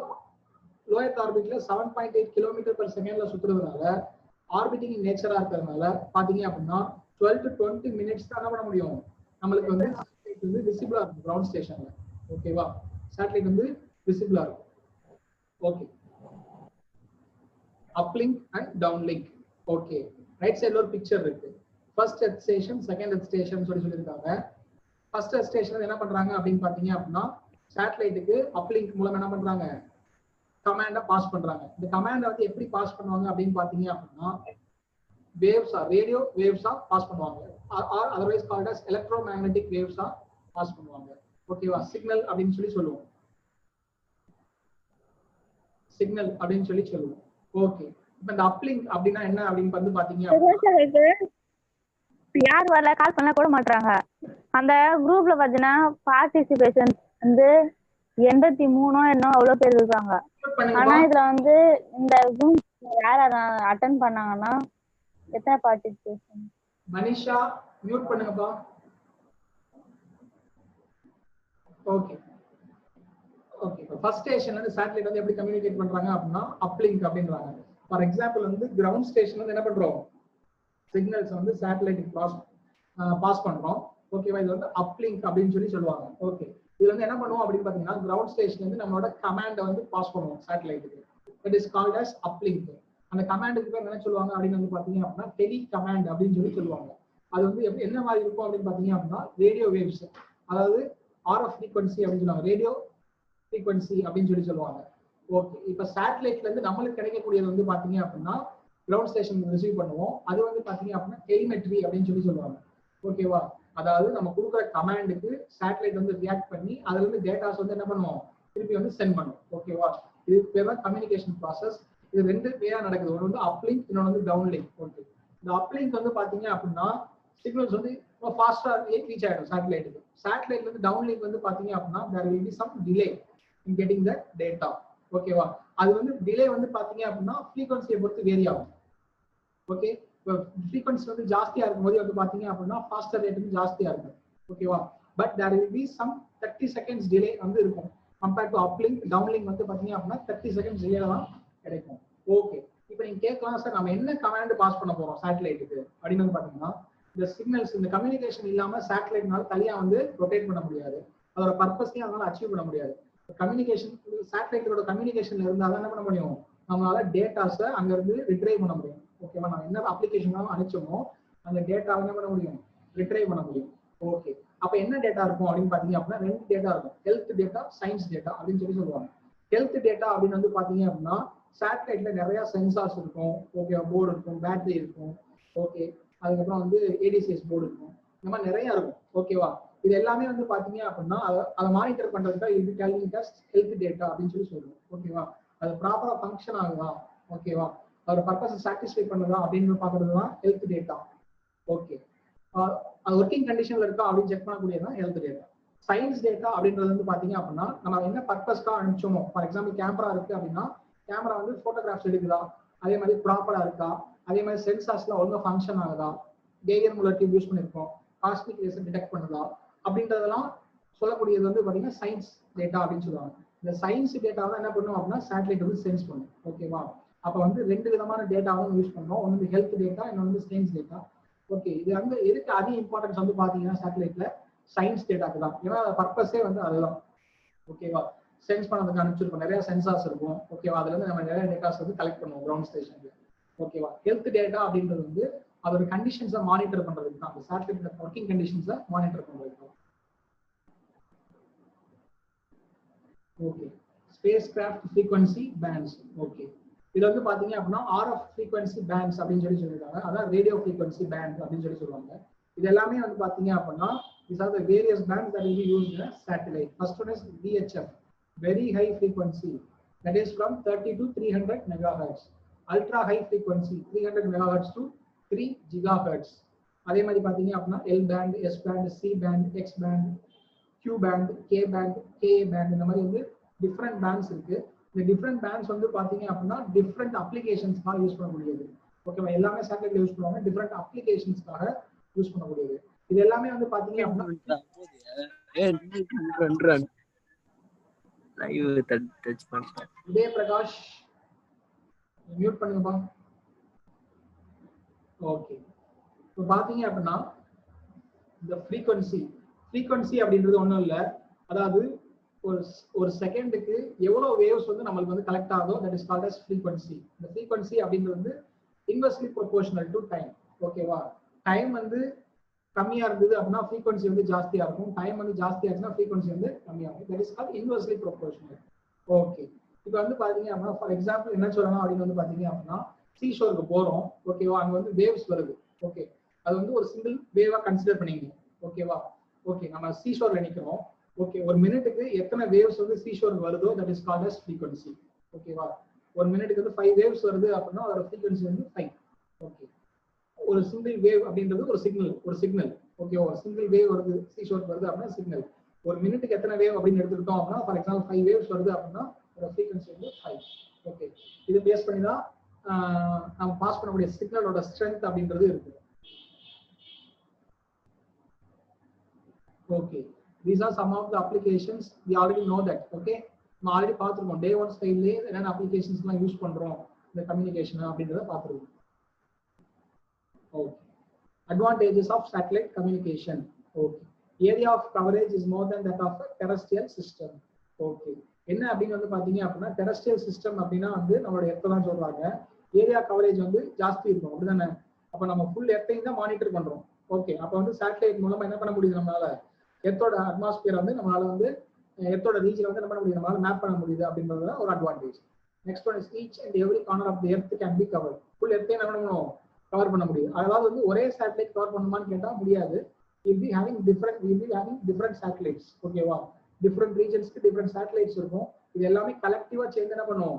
low earth orbitல 7.8 கிலோமீட்டர் பெர் செகண்ட்ல சுத்துறதுனால ஆர்பிட்டிங் நேச்சரா இருக்கிறதுனால பாத்தீங்க அப்படின்னா 12 to 20 மினிட்ஸ் தான் என்ன பண்ண முடியும், நம்மளுக்கு வந்து சேட்டலைட் வந்து விசிபிளா இருக்கும் கிரவுண்ட் ஸ்டேஷன்ல. ஓகேவா, சேட்டலைட் வந்து விசிபிளா இருக்கும். Okay, uplink and downlink. Okay, right சைடுல ஒரு பிக்சர் இருக்கு. First earth station, second earth station சொல்லியிருக்காங்க. ஃபர்ஸ்ட் எர்த் ஸ்டேஷன் என்ன பண்றாங்க அப்படின்னு பாத்தீங்க அப்படின்னா சேட்டலைட்டுக்கு அப்லிங்க் மூலம் என்ன பண்றாங்க, கமாண்ட பாஸ் பண்றாங்க. இந்த கமாண்ட வந்து எப்படி பாஸ் பண்ணுவாங்க அப்படின்னு பாத்தீங்க அப்படின்னா வேவ்ஸா ரேடியோ வேவ்ஸா பாஸ் பண்ணுவாங்க. Or otherwise called as electromagnetic வேவ்ஸா பாஸ் பண்ணுவாங்க. ஓகேவா? சிக்னல் அப்படின்னு சொல்லி சொல்லுவோம். சிக்னல் அப்படின்னு சொல்லி சொல்லுவோம். ஓகே. இப்போ இந்த அப்லிங்க் அப்படின்னா என்ன அப்படின்னு வந்து பாத்தீங்க யார் வரல கால் பண்ண கூட மாட்டாங்க. அந்த குரூப்ல பாத்தீங்கன்னா பார்ட்டிசிபேஷன் வந்து 83 என்ன அவ்வளவு பேர் இருக்காங்க. ஆனா இதுல வந்து இந்த ஜூம் யார் அட்டெண்ட் பண்ணாங்கன்னா எத்தனை பார்ட்டிசிபேஷன்? மனிஷா மியூட் பண்ணுங்கப்பா. Okay okay. ஃபர்ஸ்ட் ஸ்டேஷன்ல இருந்து சேட்டலைட் வந்து எப்படி கம்யூனிகேட் பண்றாங்க அப்படின்னா அப்லிங்க் அப்படின்றாங்க. ஃபார் எக்ஸாம்பிள் வந்து கிரவுண்ட் ஸ்டேஷன்ல வந்து என்ன பண்றோம், சிக்னல்ஸ் வந்து சேட்டலைட்டுக்கு பாஸ் பண்றோம். ஓகேவா? இது வந்து அப்லிங்க் அப்படின்னு சொல்லி சொல்லுவாங்க. ஓகே. இது வந்து என்ன பண்ணுவோம் அப்படின்னு பாத்தீங்கன்னா கிரவுண்ட் ஸ்டேஷன்ல இருந்து நம்மளோட கமாண்டை வந்து பாஸ் பண்ணுவோம் சேட்டலைட்டுக்கு. It is called as uplink. அந்த கமாண்டுக்கு பேர் என்ன சொல்லுவாங்க அப்படின்னு வந்து பாத்தீங்க அப்படின்னா டெலி கமாண்ட் அப்படின்னு சொல்லி சொல்லுவாங்க. அது வந்து என்ன மாதிரி இருக்கும் அப்படின்னு பாத்தீங்க அப்படின்னா ரேடியோ வேவ்ஸ், அதாவது RF ஃப்ரீக்வன்சி அப்படின்னு சொல்லுவாங்க, ரேடியோ ஃப்ரீக்வன்சி அப்படின்னு சொல்லி சொல்லுவாங்க. ஓகே. இப்ப சேட்டலைட்ல இருந்து நம்மளுக்கு கிடைக்கக்கூடியது வந்து பாத்தீங்க அப்படின்னா கிரவுண்ட் ஸ்டேஷன் ரிசீவ் பண்ணுவோம். அது வந்து பாத்தீங்க அப்படின்னா டெலிமெட்ரி அப்படின்னு சொல்லி சொல்லுவாங்க. ஓகேவா? அதாவது நம்ம கொடுக்குற கமாண்டுக்கு சேட்டலைட் வந்து ரியாக்ட் பண்ணி அதுல இருந்து டேட்டாஸ் வந்து என்ன பண்ணுவோம், திருப்பி வந்து சென்ட் பண்ணுவோம். ஓகேவா? இது பேர் தான் கம்யூனிகேஷன் ப்ராசஸ். இது ரெண்டு பேரா நடக்குது. ஒன்று வந்து அப்லிங்க், இன்னொன்று வந்து டவுன்லிங்க். ஓகே. இந்த அப்லிங்க் வந்து பாத்தீங்க அப்படின்னா சிக்னல்ஸ் வந்து ஃபாஸ்டா ரீச் ஆயிடும் சேட்டலைட்டுக்கு. சேட்டலைட்ல இருந்து டவுன்லிங்க் வந்து பாத்தீங்க அப்படின்னா there will be some delay in getting the data. ஓகேவா? அது வந்து டிலே வந்து பாத்தீங்க அப்படின்னா ஃப்ரீக்வன்சியை பொறுத்து வேரி ஆகும். ஓகே. இப்போ ஃப்ரீக்வன்சி வந்து ஜாஸ்தியா இருக்கும்போது வந்து பாத்தீங்க அப்படின்னா ஃபாஸ்டர் ரேட் வந்து ஜாஸ்தியா இருக்கும். ஓகேவா? But there will be some 30 seconds delay வந்து இருக்கும். கம்பேர்ட் டு அப்லிங்க், டவுன்லிங்க் வந்து பாத்தீங்க அப்படின்னா 30 seconds delay தான் கிடைக்கும். ஓகே. இப்போ நீங்க கேட்கலாம் சார் நம்ம என்ன கமாண்ட் பாஸ் பண்ண போறோம் சேட்டலைட்டுக்கு அப்படின்னு வந்து பாத்தீங்கன்னா இந்த சிக்னல்ஸ், இந்த கம்யூனிகேஷன் இல்லாம சேட்டலைட்னால தனியா வந்து ரொட்டேட் பண்ண முடியாது. அதோட பர்பஸையும் அதனால அச்சீவ் பண்ண முடியாது. கம்யூனிகேஷன் சேட்டலைட்டோட கம்யூனிகேஷன்ல இருந்தாதான் என்ன பண்ண முடியும், நம்மளால டேட்டாஸை அங்க இருந்து ரிட்ரைவ் பண்ண முடியும். ஓகேவா? நம்ம என்ன அப்ளிகேஷன் அனுப்பிச்சோமோ அந்த டேட்டாவை என்ன பண்ண முடியும், ரிட்ரைவ் பண்ண முடியும். ஓகே. அப்ப என்ன டேட்டா இருக்கும் அப்படின்னு பாத்தீங்க அப்படின்னா ரெண்டு டேட்டா இருக்கும், ஹெல்த் டேட்டா, சயின்ஸ் டேட்டா அப்படின்னு சொல்லி சொல்லுவாங்க. ஹெல்த் டேட்டா அப்படின்னு வந்து பாத்தீங்க அப்படின்னா சேட்டலைட்ல நிறைய சென்சார்ஸ் இருக்கும். ஓகே. போர்டு இருக்கும், பேட்டரி இருக்கும். ஓகே. அதுக்கப்புறம் வந்து ADCS போர்டு இருக்கும். இந்த மாதிரி நிறைய இருக்கும். ஓகேவா? இது எல்லாமே வந்து பாத்தீங்க அப்படின்னா அதை மானிட்டர் பண்றதுக்காக இது கேல்குலேட்டர்ஸ் ஹெல்த் டேட்டா அப்படின்னு சொல்லி சொல்லுவோம். ஓகேவா? அது ப்ராப்பரா ஃபங்க்ஷன் ஆகுதா, ஓகேவா, அதோட பர்பஸ் சாட்டிஸ்ஃபை பண்ணுதா அப்படின்னு பாக்குறது தான் ஹெல்த் டேட்டா. ஓகே. அது ஒர்க்கிங் கண்டிஷன்ல இருக்கா அப்படின்னு செக் பண்ணக்கூடியதான் ஹெல்த் டேட்டா. சயின்ஸ் டேட்டா அப்படின்றது வந்து பாத்தீங்க அப்படின்னா நம்ம என்ன பர்பஸ்க்காக அனுப்பிச்சோமோ, ஃபார் எக்ஸாம்பிள் கேமரா இருக்கு அப்படின்னா கேமரா வந்து போட்டோகிராஃப்ஸ் எடுக்குதா, அதே மாதிரி ப்ராப்பரா இருக்கா, அதே மாதிரி சென்சார்ஸ்ல ஒழுங்கா ஃபங்க்ஷன் ஆகுதா, கேரியர் முலர் டியூப் யூஸ் பண்ணிருக்கோம், காஸ்மிக் ரேஸ் டிடெக்ட் பண்ணுதா அப்படின்றதெல்லாம் சொல்லக்கூடியது வந்து பாத்தீங்கன்னா சயின்ஸ் டேட்டா அப்படின்னு சொல்லுவாங்க. இந்த சயின்ஸ் டேட்டாவை என்ன பண்ணுவோம் அப்படின்னா சேட்டலைட் வந்து சென்ஸ் பண்ணும். ஓகேவா? அப்ப வந்து ரெண்டு விதமான டேட்டாவும் யூஸ் பண்ணுவோம். ஒன்று வந்து ஹெல்த் டேட்டா, இன்னொன்று வந்து சயின்ஸ் டேட்டா. ஓகே. இது வந்து எதுக்கு அதிக இம்பார்ட்டன்ஸ் வந்து பாத்தீங்கன்னா சேட்டலைட்ல சயின்ஸ் டேட்டாக்கு தான். ஏன்னா பர்பஸே வந்து அதுதான். ஓகேவா? சென்ஸ் பண்ணதுக்கு அனுப்பிச்சிருக்கோம், நிறைய சென்சார்ஸ் இருக்கும். ஓகேவா? அதுல இருந்து நம்ம நிறைய டேட்டாஸ் வந்து கலெக்ட் பண்ணுவோம் கிரவுண்ட் ஸ்டேஷன்ல. ஓகேவா? ஹெல்த் டேட்டா அப்படின்றது வந்து அதோட கண்டிஷன்ஸை மானிட்டர் பண்றதுக்கு தான், அந்த சேட்டலைட் ஒர்க்கிங் கண்டிஷன்ஸை மானிட்டர் பண்றதுக்கு தான். Okay. Spacecraft frequency bands. Okay. இது வந்து பாத்தீங்க அப்படின்னா RF ஃப்ரீக்வன்சி பேண்ட்ஸ் அப்படின்னு சொல்லி சொல்லிருக்காங்க. அதான் ரேடியோ ஃப்ரீக்வன்சி பேண்ட் அப்படின்னு சொல்லி சொல்லுவாங்க. இது எல்லாமே வந்து பாத்தீங்க அப்படின்னா these are the various bands that will be used in a satellite. First one is VHF, very high frequency, that is from 30 to 300 megahertz. Ultra high frequency 300 megahertz to 3 gigahertz. அதே மாதிரி பாத்தீங்க அப்படின்னா L band, S band, C band, X band, Q band, K band, KA band, இந்த மாதிரி வந்து டிஃப்ரெண்ட் பேண்ட்ஸ் இருக்கு. இந்த டிஃப்ரெண்ட் பேண்ட்ஸ் வந்து பாத்தீங்க அப்படின்னா டிஃப்ரெண்ட் அப்ளிகேஷன்ஸ்க்காக யூஸ் பண்ணக்கூடியது. ஓகேவா? எல்லாமே சேட்டலைட் யூஸ் பண்ணுவாங்க, டிஃப்ரெண்ட் அப்ளிகேஷன்ஸ்க்காக யூஸ் பண்ணக்கூடியது. இது எல்லாமே வந்து பாத்தீங்க அப்படின்னா விஜய் பிரகாஷ் மியூட் பண்ணுங்கப்பா. ஓகே. இப்போ பாத்தீங்க அப்படின்னா இந்த ஃப்ரீக்வன்சி அப்படின்றது ஒண்ணும் இல்லை, அதாவது ஒரு செகண்டுக்கு எவ்வளவு வேவ்ஸ் வந்து நம்மளுக்கு வந்து கலெக்ட் ஆகுதோ that is called as frequency. இந்த ஃப்ரீக்வன்சி அப்படின்றது வந்து இன்வெர்ஸ்லி ப்ரொபோர்ஷனல் டு டைம். ஓகேவா? டைம் வந்து கம்மியா இருந்தது அப்படின்னா ஃப்ரீக்வன்சி வந்து ஜாஸ்தியா இருக்கும், டைம் வந்து ஜாஸ்தியா இருந்துச்சுன்னா ஃப்ரீக்வன்சி வந்து கம்மியா இருக்கும். That is called inversely proportional. Okay. இப்போ வந்து பாத்தீங்க அப்படின்னா ஃபார் எக்ஸாம்பிள் என்ன சொல்லணும் அப்படின்னு வந்து பாத்தீங்க அப்படின்னா சீஷோருக்கு போறோம் ஓகேவா, அங்க வந்து வேவ்ஸ் வருது. ஓகே, அது வந்து ஒரு சிங்கிள் வேவா கன்சிடர் பண்ணிக்கணும். ஓகேவா, ஓகே நம்ம சீஷோர்ல நிக்கிறோம். ஓகே, ஒரு மினிட்டுக்கு எத்தனை வேவ்ஸ் வந்து சீஷோருக்கு வருதோ that is called as frequency. ஓகேவா, ஒரு மினிட்டுக்கு வந்து 5 வேவ்ஸ் வருது அப்படின்னா அதோட ஃப்ரீக்வன்சி வந்து 5. ஓகே, ஒரு சிங்கிள் வேவ் அப்படின்றது ஒரு சிக்னல். ஓகே, ஒரு சிங்கிள் வேவ் வருது சீஷோருக்கு வருது அப்படின்னா சிக்னல். ஒரு மினிட்டுக்கு எத்தனை வேவ் அப்படின்னு எடுத்துக்கிட்டோம் அப்படின்னா ஃபார் எக்ஸாம்பிள் 5 வேவ்ஸ் வருது அப்படின்னா அதோட ஃப்ரீக்வன்சி வந்து 5. ஓகே, இது பேஸ் பண்ணி தான் நம்ம பாஸ் பண்ணக்கூடிய சிக்னலோட ஸ்ட்ரென்த் அப்படின்றது இருக்கு. Okay, these are some of the applications we already know that. Okay, நம்ம ஆல்ரெடி பார்த்துருக்கோம் டே 1 ஸ்டைல்லே என்னென்ன அப்ளிகேஷன்ஸ்லாம் யூஸ் பண்றோம் இந்த கம்யூனிகேஷன் அப்படின்றத பார்த்துருக்கோம். Okay, advantages of satellite communication. Okay, area of coverage is more than that of a terrestrial system. Okay, என்ன அப்படின்னு வந்து பாத்தீங்க அப்படின்னா டெரஸ்ட்ரியல் சிஸ்டம் அப்படின்னா வந்து நம்மளோட எர்த் தான் சொல்றாங்க. ஏரியா கவரேஜ் வந்து ஜாஸ்தி இருக்கும் அப்படிதானே. அப்ப நம்ம ஃபுல் எர்த்தையும் தான் மானிட்டர் பண்றோம். ஓகே, அப்ப வந்து சேட்டலைட் மூலமா என்ன பண்ண முடியுது, நம்மளால எர்த்தோட அட்மாஸ்பியர் வந்து நம்மளால வந்து எர்த்தோட ரீஜன் வந்து என்ன பண்ண முடியுது, நம்மளால மேப் பண்ண முடியுது அப்படின்றது ஒரு advantage. Next one is each and every corner of the earth can be cover. Full எர்த்தையும் என்ன பண்ணணும், கவர் பண்ண முடியும். அதாவது வந்து ஒரே சேட்டலைட் கவர் பண்ணுமான்னு கேட்டா முடியாது. we'll be having different satellites. ஓகேவா, டிஃப்ரெண்ட் ரீஜன்ஸ்க்கு டிஃப்ரெண்ட் சேட்டலைட்ஸ் இருக்கும். இது எல்லாமே கலெக்டிவா சேர்ந்து என்ன பண்ணுவோம்,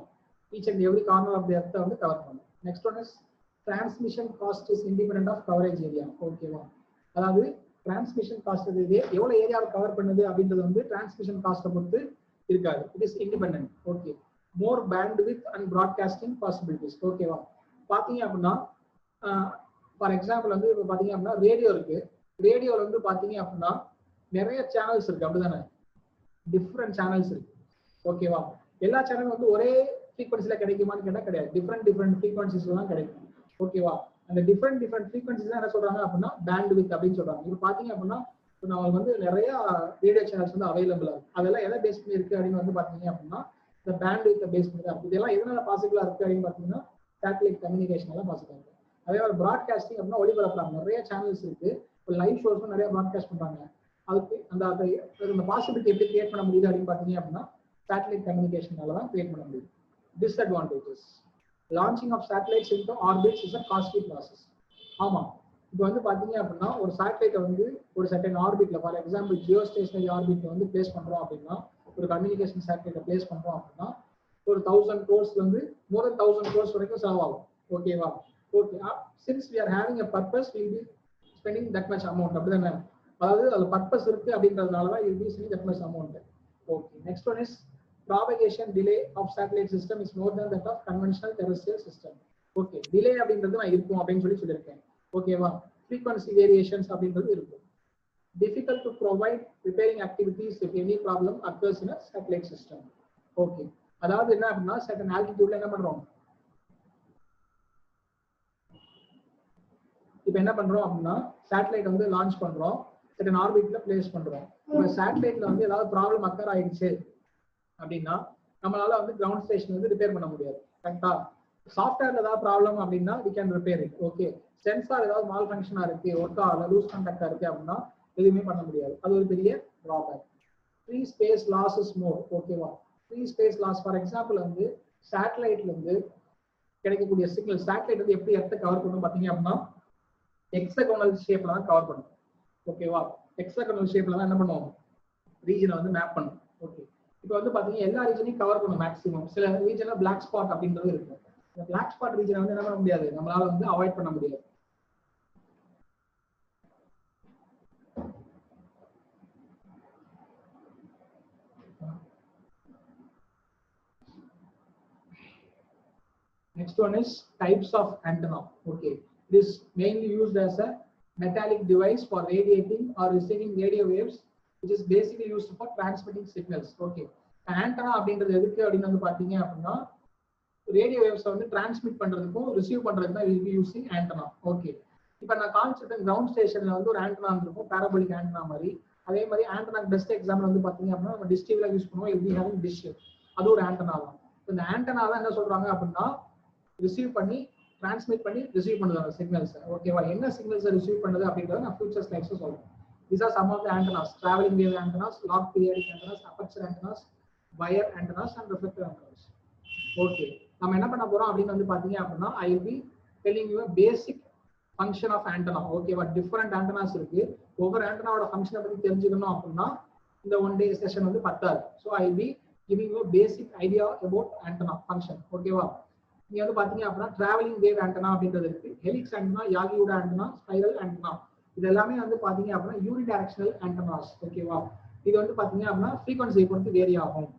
each and every corner of the earth வந்து கவர் பண்ணும். Next one is transmission cost is independent of coverage area. ஓகேவா, அதாவது டிரான்ஸ்மிஷன் காஸ்ட் எவ்வளவு ஏரியாவை கவர் பண்ணுது அப்படின்றது வந்து டிரான்ஸ்மிஷன் காஸ்ட்டை பொறுத்து இருக்காது. It is independent. Okay, more bandwidth and broadcasting possibilities. ஓகேவா, பாத்தீங்க அப்படின்னா ஃபார் எக்ஸாம்பிள் வந்து இப்போ பாத்தீங்க அப்படின்னா ரேடியோ இருக்கு. ரேடியோல வந்து பாத்தீங்க அப்படின்னா நிறைய சேனல்ஸ் இருக்கு அப்படிதானே, டிஃப்ரெண்ட் சேனல்ஸ் இருக்கு. ஓகேவா, எல்லா சேனலும் வந்து ஒரே ஃப்ரீக்வன்சில கிடைக்குமான்னு கேட்டா கிடையாது. டிஃப்ரெண்ட் ஃப்ரீக்வன்சிஸ்ல தான் கிடைக்கும். ஓகேவா, அந்த டிஃப்ரெண்ட் ஃப்ரீக்வன்சிஸ் என்ன சொல்றாங்க அப்படின்னா பேண்ட்வித் அப்படின்னு சொல்றாங்க. இப்போ பாத்தீங்க அப்படின்னா நம்ம வந்து நிறைய ரேடியோ சேனல்ஸ் வந்து அவைலபிளா இருக்கு. அதெல்லாம் எதை பேஸ் பண்ணி இருக்கு அப்படின்னு வந்து பாத்தீங்க அப்படின்னா இந்த பேண்ட்வித் பேஸ் பண்ணி தான் இருக்கு. இதெல்லாம் எதனால பாசிபிளா இருக்கு அப்படின்னு பாத்தீங்கன்னா சேட்டலைட் கம்யூனிகேஷன் எல்லாம் பாசிபிளா இருக்கு. அதே மாதிரி பிராட்காஸ்டிங் அப்படின்னா ஒளிபரப்பலாம். நிறைய சேனல்ஸ் இருக்கு. இப்போ லைவ் ஷோஸும் நிறைய பிராட்காஸ்ட் பண்றாங்க. அதுக்கு அந்த பாசிபிலிட்டி எப்படி கிரியேட் பண்ண முடியுது அப்படின்னு பாத்தீங்க அப்படின்னா சேட்டலைட் கம்யூனிகேஷனால தான் கிரியேட் பண்ண முடியுது. Disadvantages, launching of satellites into orbits is a costly process. ஆமா, இப்போ வந்து பாத்தீங்க அப்படின்னா ஒரு சேட்டலைட்டை வந்து ஒரு சர்டன் ஆர்பிட்ல ஃபார் எக்ஸாம்பிள் ஜியோ ஸ்டேஷனரி ஆர்பிட்ல வந்து பிளேஸ் பண்றோம் அப்படின்னா ஒரு கம்யூனிகேஷன் சேட்டலைட்டை பிளேஸ் பண்றோம் அப்படின்னா ஒரு 1000 crores வந்து மோர் தென் 1000 crores வரைக்கும் செலவாகும். ஓகேவா, okay, since we are having a purpose we will be spending that much amount. அப்படிதானே, அதாவது அது பர்பஸ் இருக்கு அப்படின்றதுனால தான் will be spending that much amount. Okay, next one is propagation delay of satellite system is more than that of conventional terrestrial system. Okay, delay அப்படின்றது நான் இருக்கும் அப்படின்னு சொல்லியிருக்கேன். ஓகேவா, frequency variations அப்படின்றது இருக்கும். difficult to provide repairing activities if any problem occurs in a satellite system. Okay, அதாவது என்ன அப்படின்னா certain altitudeல என்ன பண்றோம், இப்போ என்ன பண்றோம் அப்படின்னா சேட்டலைட் வந்து லான்ச் பண்றோம், certain ஆர்பிட்ல பிளேஸ் பண்றோம். இப்போ சேட்டலைட்ல வந்து ஏதாவது ப்ராப்ளம் அக்கர் ஆயிடுச்சு அப்படின்னா நம்மளால வந்து கிரவுண்ட் ஸ்டேஷன் வந்து ரிப்பேர் பண்ண முடியாது. கரெக்டா, சாஃப்ட்வேர்ல ஏதாவது ப்ராப்ளம் அப்படின்னா we can repair it. Okay, sensor ஏதாவது மால் ஃபங்க்ஷனா இருக்கு, ஒர்க் ஆகல, லூஸ் கான்டாக்டா இருக்கு அப்படின்னா எதுவுமே பண்ண முடியாது. அது ஒரு பெரிய drawback. Free space loss is more. ஓகேவா, free space loss for example வந்து சேட்டலைட்ல இருந்து கிடைக்கக்கூடிய சிக்னல் சேட்டலைட் வந்து எப்படி எர்த்தை கவர் பண்ணும் பாத்தீங்க அப்படின்னா ஹெக்ஸாகோனல் ஷேப்ல தான் கவர் பண்ணும். ஓகேவா, ஹெக்ஸாகோனல் ஷேப்ல தான் என்ன பண்ணுவோம், ரீஜனை வந்து மேப் பண்ணும். ஓகே, இப்போ வந்து பாத்தீங்கன்னா எல்லா ரீஜனையும் கவர் பண்ணும் மேக்ஸிமம். சில ரீஜன்ல பிளாக் ஸ்பாட் அப்படின்றது இருக்கும். இந்த பிளாக் ஸ்பாட் ரீஜனை வந்து என்ன பண்ண முடியாது, நம்மளால வந்து அவாய்ட் பண்ண முடியாது. Next one is types of antenna. Okay, it is mainly used as a metallic device for radiating or receiving radio waves, which is basically used for transmitting signals. Okay, antenna அப்படின்றது எதுக்கு அப்படின்னு வந்து பாத்தீங்க அப்படின்னா ரேடியோ வேவ்ஸ் வந்து டிரான்ஸ்மிட் பண்றதுக்கும் ரிசீவ் பண்றதுக்கு தான் will be using antenna. Okay, இப்போ நான் கான்செப்ட் கிரவுண்ட் ஸ்டேஷன்ல வந்து ஒரு ஆண்டனா இருக்கும், பாராபோலிக் ஆண்டனா மாதிரி. அதே மாதிரி ஆண்டனா பெஸ்ட் எக்ஸாம்பிள் வந்து பாத்தீங்க அப்படின்னா நம்ம டிஷ் டிவில யூஸ் பண்ணுவோம், will be having dish, அது ஒரு ஆண்டனா தான். இந்த ஆண்டனா தான் என்ன சொல்றாங்க அப்படின்னா ரிசீவ் பண்ணி டிரான்ஸ்மிட் பண்ணி ரிசீவ் பண்ணுது அந்த சிக்னல்ஸ். ஓகேவா, என்ன சிக்னல்ஸ் ரிசீவ் பண்ணுது அப்படின்றத நான் ஃபியூச்சர் ஸ்லைட்ஸ்ல சொல்றேன். These are some of the antennas: traveling wave antennas, log periodic antennas, aperture antennas, wire antennas and reflector antennas. ஓகே, நம்ம என்ன பண்ண போறோம் அப்படின்னு வந்து பாத்தீங்க அப்படின்னா I will be telling you basic function of antenna. ஓகேவா, டிஃபரெண்ட் ஆண்டனாஸ் இருக்கு. ஒவ்வொரு ஆண்டனாவோட ஃபங்க்ஷனை பத்தி தெரிஞ்சுக்கணும் அப்படின்னா இந்த ஒன் டே செஷன் வந்து பத்தாது. So I will be giving you basic idea about antenna function. ஓகேவா, நீங்க வந்து பாத்தீங்க அப்படின்னா டிராவலிங் வேவ் ஆண்டனா அப்படின்றது இருக்கு, ஹெலிக்ஸ் ஆண்டனா, யாகியோட ஆண்டனா, ஸ்பைரல் ஆண்டனா. இது எல்லாமே வந்து பாத்தீங்க அப்படின்னா யூனி டைரக்ஷனல் ஆண்டனாஸ். ஓகேவா, இது வந்து பாத்தீங்க அப்படின்னா ஃப்ரீக்வன்சியை பொறுத்து வேரி ஆகும்.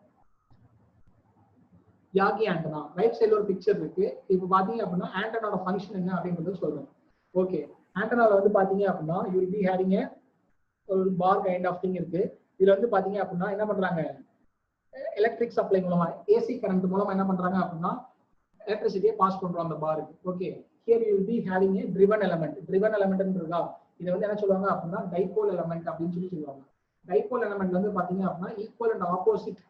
யாகி ஆண்டனா ரைட் சைடுல ஒரு பிக்சர் இருக்கு. இப்போ பாத்தீங்க அப்படின்னா ஆண்டனாவோட ஃபங்க்ஷன் என்ன அப்படின்றது சொல்றேன். ஓகே, ஆண்டனால வந்து பாத்தீங்க அப்படின்னா யூ வில் பி ஹேவிங் ஒரு பார் கைண்ட் ஆஃப் திங் இருக்கு. இதுல வந்து பாத்தீங்க அப்படின்னா என்ன பண்றாங்க, எலக்ட்ரிக் சப்ளை மூலமா ஏசி கரண்ட் மூலமா என்ன பண்றாங்க அப்படின்னா எலக்ட்ரிசிட்டியை பாஸ் பண்றோம் அந்த பாருக்கு. Okay, here you will be having a driven element. Driven எலமெண்ட்ன்றதா இது வந்து என்ன சொல்லுவாங்க அப்படின்னா டைபோல் எலமெண்ட் அப்படின்னு சொல்லுவாங்க. டைபோல் எலமெண்ட் வந்து பாத்தீங்க அப்படின்னா ஈக்குவல் அண்ட் ஆப்போசிட்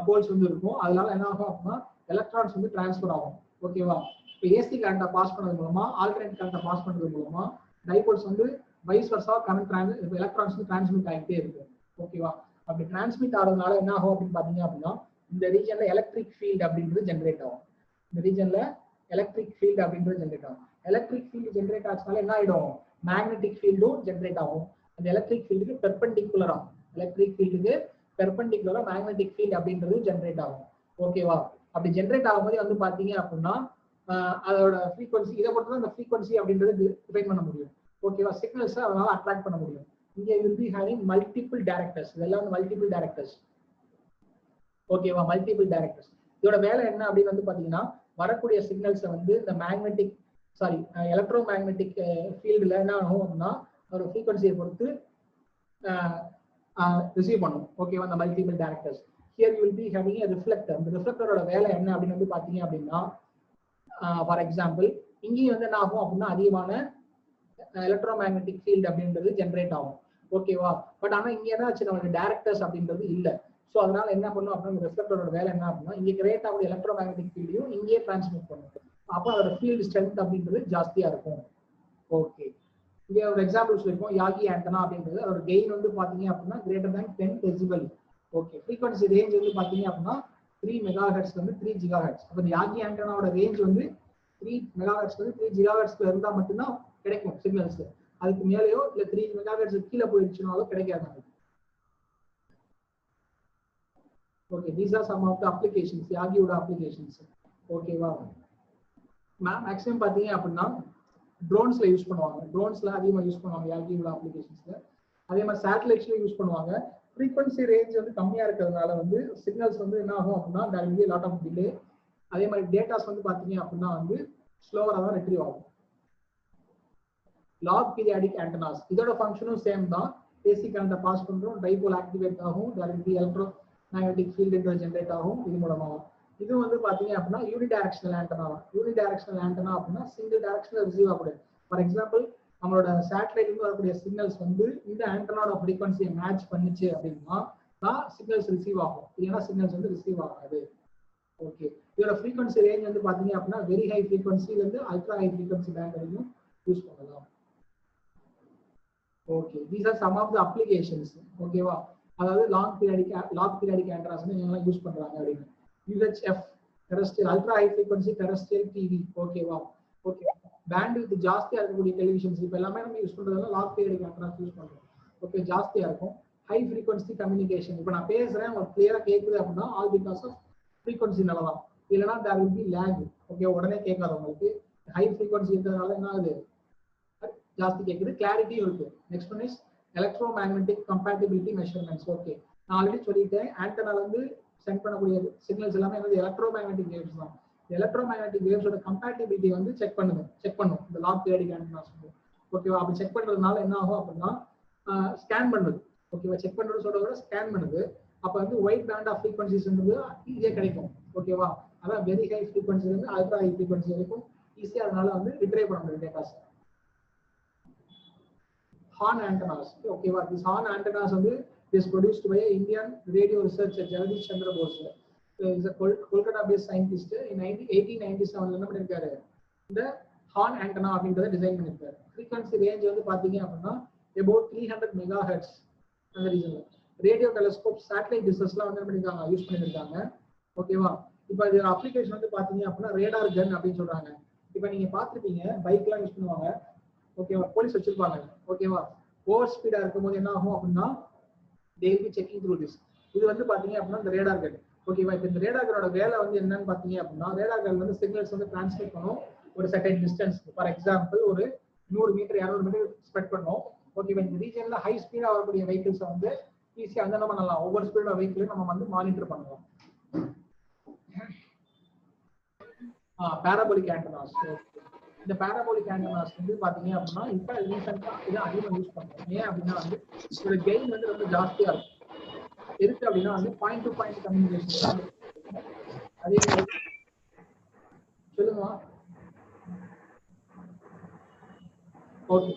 போல்ஸ் வந்து இருக்கும். அதனால என்ன ஆகும் அப்படின்னா எலக்ட்ரான்ஸ் வந்து டிரான்ஸ்ஃபர் ஆகும். ஓகேவா, இப்போ ஏசி கரண்ட்டை பாஸ் பண்ணது மூலமா ஆல்டர்னேட் கரண்ட்டை பாஸ் பண்றது மூலமா டைபோல்ஸ் வந்து வைஸ் வர்சா கரண்ட் எலக்ட்ரான்ஸ் வந்து டிரான்ஸ்மிட் ஆகிட்டே இருக்கும். ஓகேவா, அப்படி டிரான்ஸ்மிட் ஆகிறதுனால என்ன ஆகும் அப்படின்னு பாத்தீங்க அப்படின்னா இந்த ரீஜன்ல எலக்ட்ரிக் ஃபீல்டு அப்படின்றது ஜென்ரேட் ஆகும். இந்த ரீஜன்ல எலக்ட்ரிக் ஃபீல்டு அப்படின்றது ஜென்ரேட் ஆகும். எலக்ட்ரிக் ஃபீல்டு ஜென்ரேட் ஆச்சுனால என்ன ஆயிடும், மேக்னெட்டிக் ஃபீல்டும் ஜென்ரேட் ஆகும். அந்த எலக்ட்ரிக் ஃபீல்டுக்கு பெர்பெண்டிகுலரா மேக்னெட்டிக் ஃபீல்ட் அப்படின்றது ஜென்ரேட் ஆகும். ஓகேவா, அப்படி ஜென்ரேட் ஆகும்போது வந்து பாத்தீங்க அப்படின்னா அதோட ஃப்ரீக்வன்சி இதை பொறுத்து அந்த ஃப்ரீக்வன்சி அப்படின்றது டிஃபைன் பண்ண முடியும். ஓகேவா, சிக்னல்ஸ் அதனால அட்ராக்ட் பண்ண முடியும். இங்கே will be having multiple directors. இதெல்லாம் மல்டிபிள் டைரக்டர்ஸ். ஓகேவா, மல்டிபிள் டைரக்டர்ஸ். இதோட வேலை என்ன அப்படின்னு வந்து பாத்தீங்கன்னா வரக்கூடிய சிக்னல்ஸை வந்து இந்த எலக்ட்ரோ மேக்னெட்டிக் ஃபீல்டுல என்ன ஆகும் அப்படின்னா ஒரு ஃப்ரீக்வன்சியை பொறுத்து ரிசீவ் பண்ணும். ஓகேவா, அந்த multiple directors. Here you will be having a reflector. இந்த ரிஃப்ளெக்டரோட வேலை என்ன அப்படின்னு வந்து பாத்தீங்க அப்படின்னா ஃபார் எக்ஸாம்பிள் இங்கேயும் வந்து என்ன ஆகும் அப்படின்னா அதிகமான எலக்ட்ரோ மேக்னெட்டிக் ஃபீல்டு அப்படின்றது ஜென்ரேட் ஆகும். ஓகேவா, பட் ஆனா இங்க என்ன ஆச்சு, நமக்கு டைரக்டர்ஸ் அப்படின்றது இல்லை. ஸோ அதனால என்ன பண்ணும் அப்படின்னா ரிஃப்ளெக்டரோட வேலை என்ன அப்படின்னா இங்கே கிரியேட் ஆகுது எலக்ட்ரோ மேக்னெட்டிக் ஃபீல்டையும் இங்கேயே டிரான்ஸ்மிட் பண்ணும். அப்போ அதோட ஃபீல்டு ஸ்ட்ரென்த் அப்படின்றது ஜாஸ்தியா இருக்கும். ஓகே, இங்கே ஒரு எக்ஸாம்பிள் சொல்லிருக்கோம் யாகி ஆண்டனா அப்படின்றது. அதோட கெயின் வந்து பாத்தீங்க அப்படின்னா greater than 10 decibel. Okay, frequency range வந்து பாத்தீங்க அப்படின்னா 3 மெகாஹெர்ட்ஸ்ல இருந்து 3 ஜிகாஹெர்ட்ஸ். அப்போ யாகி ஆண்டனாவோட ரேஞ்ச் வந்து 3 மெகாஹெர்ட்ஸ்ல இருந்து 3 ஜிகாஹெர்ட்ஸ்ல இருந்தா மட்டும்தான் கிடைக்கும் சிக்னல்ஸ். அதுக்கு மேலேயோ இல்ல 3 மெகாஹெர்ட்ஸ் கீழே போயிடுச்சுனாலும் கிடைக்காது. Okay, these are some of the applications, யாகியோட applications. ஓகேவா, மேக்ஸிமம் பாத்தீங்க அப்படின்னா ட்ரோன்ஸ்ல யூஸ் பண்ணுவாங்க. ட்ரோன்ஸ்ல அதிகமாக யூஸ் பண்ணுவாங்க யாகியோட அப்ளிகேஷன்ஸ்ல. அதே மாதிரி சேட்டலைட்ஸ்ல யூஸ் பண்ணுவாங்க. ஃப்ரீக்வன்சி ரேஞ்ச் வந்து கம்மியா இருக்கிறதுனால வந்து சிக்னல்ஸ் வந்து என்ன ஆகும் அப்படின்னா there will be a lot of delay. அதே மாதிரி டேட்டாஸ் வந்து பாத்தீங்க அப்படின்னா வந்து ஸ்லோவரா தான் ரிட்ரீவ் ஆகும். லாக் பீரியாடிக் ஆண்டனாஸ் இதோட ஃபங்க்ஷனும் சேம் தான். ஏசி கரண்ட்டை பாஸ் பண்றோம், டைபோல் ஆக்டிவேட் ஆகும், there will be electro magnetic field generate ஆகும். இது மூலமா இது வந்து பாத்தீங்க அப்படின்னா யூனி டைரக்ஷனல் ஆண்டனா. யூனி டைரக்ஷனல் ஆண்டனா அப்படின்னா சிங்கிள் டைரக்ஷன்ல ரிசீவ் ஆகக்கூடாது. ஃபார் எக்ஸாம்பிள் நம்மளோட சேட்டலைட்ல இருந்து வரக்கூடிய சிக்னல்ஸ் வந்து இந்த ஆண்டனாவோட ஃப்ரீக்வன்சியை மேட்ச் பண்ணிச்சு அப்படின்னா தான் சிக்னல்ஸ் ரிசீவ் ஆகும், இல்லைன்னா சிக்னல்ஸ் வந்து ரிசீவ் ஆகாது. ஓகே, இதோட ஃப்ரீக்வன்சி ரேஞ்ச் வந்து பாத்தீங்க அப்படின்னா வெரி ஹை ஃப்ரீக்வன்சில இருந்து அல்ட்ரா ஹை ஃப்ரீக்வன்சி பேண்ட் வரைக்கும் யூஸ் பண்ணலாம். Okay, these are some of the applications. ஓகேவா, அதாவது லாக் பீரியாடிக் ஆண்டனாஸ் எல்லாம் யூஸ் பண்றாங்க அப்படின்னு. UHF terrestrial ultra high frequency terrestrial TV. ஓகேவா, ஓகே, பேண்ட்வித் ஜாஸ்தியா இருக்கக்கூடிய டெலிவிஷன்ஸ் இப்போ எல்லாமே நம்ம யூஸ் பண்றதுனால லாக் பீரியாடிக் ஆண்டனாஸ் யூஸ் பண்றோம். ஓகே, ஜாஸ்தியா இருக்கும். High frequency communication. இப்போ நான் பேசுறேன் உங்களுக்கு கிளியரா கேட்குது அப்படின்னா ஆல் பிகாஸ் ஆஃப் ஃப்ரீக்வன்சினால தான், இல்லைன்னா there will be lag. Okay, உடனே கேட்காது உங்களுக்கு. ஹை ஃப்ரீக்வன்சி இருக்கிறதுனால என்ன ஆகுது, ஜாஸ்தி கேட்குது, கிளாரிட்டியும் இருக்கு. Next one is electro magnetic compatibility measurements. Okay, நான் ஆல்ரெடி சொல்லிட்டேன் ஆண்டனால வந்து சென்ட் பண்ணக்கூடிய சிக்னல்ஸ் எல்லாமே வந்து எலக்ட்ரோ மேக்னெட்டிக் வேவ்ஸ் தான். எலக்ட்ரோ மேக்னெட்டிக் வேவ்ஸோட கம்பேட்டிபிலிட்டி வந்து செக் பண்ணும் இந்த லாக் பீரியாடிக் ஆண்டனாஸ். ஓகேவா, அப்படி செக் பண்றதுனால என்ன ஆகும் அப்படின்னா ஸ்கேன் பண்ணுது. ஓகேவா, செக் பண்றது சொல்றத விட ஸ்கேன் பண்ணுது. அப்ப வந்து ஒயிட் பேண்ட் ஆஃப் ஃப்ரீக்வன்சிஸ்ன்றது ஈஸியா கிடைக்கும். ஓகேவா, அதான் வெரி ஹை ஃப்ரீக்வன்சில இருந்து அல்ட்ரா ஹை ஃப்ரீக்வன்சி வரைக்கும் ஈஸியா அதனால வந்து ரிட்ரைவ் பண்ண முடியும் datas. Horn antennas. Okay, what these horn antennas is produced by Indian radio researcher Jagadish Chandra Bose. Is a Kolkata-based scientist. In 1897 என்ன பண்ணிருக்காரு, இந்த ஹார்ன் ஆண்டனா அப்படின்றத டிசைன் பண்ணிருக்காரு. ஃப்ரீக்வன்சி ரேஞ்ச் வந்து பாத்தீங்க அப்படின்னா about 300 MHz. அந்த ரீசன்ல ரேடியோ டெலஸ்கோப் சேட்டலைட் டிஷஸ்லாம் வந்து பண்ணிருக்காங்க, யூஸ் பண்ணிருக்காங்க. ஓகேவா, இப்போ இது அப்ளிகேஷன் வந்து பாத்தீங்க அப்படின்னா ரேடார் கன் அப்படின்னு சொல்றாங்க. இப்போ நீங்க பாத்துருப்பீங்க பைக்லாம் யூஸ் பண்ணுவாங்க, ஓகேவா, போலீஸ் வச்சிருப்பாங்க, ஓகேவா. ஓவர் ஸ்பீடா இருக்கும்போது என்ன ஆகும் அப்படின்னா they will be checking through this. இது வந்து பாத்தீங்க அப்படின்னா இந்த ரேடார் கன், ஓகேவா. இப்போ இந்த ரேடார் கனோட வேலை வந்து என்னன்னு பாத்தீங்க அப்படின்னா ரேடார் கன் வந்து சிக்னல்ஸ் வந்து டிரான்ஸ்மிட் பண்ணும் ஒரு சர்டைன் டிஸ்டன்ஸ். ஃபார் எக்ஸாம்பிள் ஒரு 100 மீட்டர் 200 மீட்டர் ஸ்ப்ரெட் பண்ணும், ஓகேவா. இந்த ரீஜன்ல ஹை ஸ்பீடா வரக்கூடிய வெஹிக்கிள்ஸ் வந்து ஈஸியா வந்து என்ன பண்ணலாம், ஓவர் ஸ்பீடா வெஹிக்கிள் நம்ம வந்து மானிட்டர் பண்ணலாம். parabolic antennas. இந்த parabolic antennas வந்து பாத்தீங்க அப்படின்னா இப்ப ரீசன்ட்டா இத அதிகமா யூஸ் பண்றோம். ஏன் அப்படின்னா வந்து இதோட கெயின் வந்து ரொம்ப ஜாஸ்தியா இருக்கும். எதுக்கு அப்படின்னா வந்து பாயிண்ட் டு பாயிண்ட் கம்யூனிகேஷன். அதே மாதிரி சொல்லுங்க. Okay,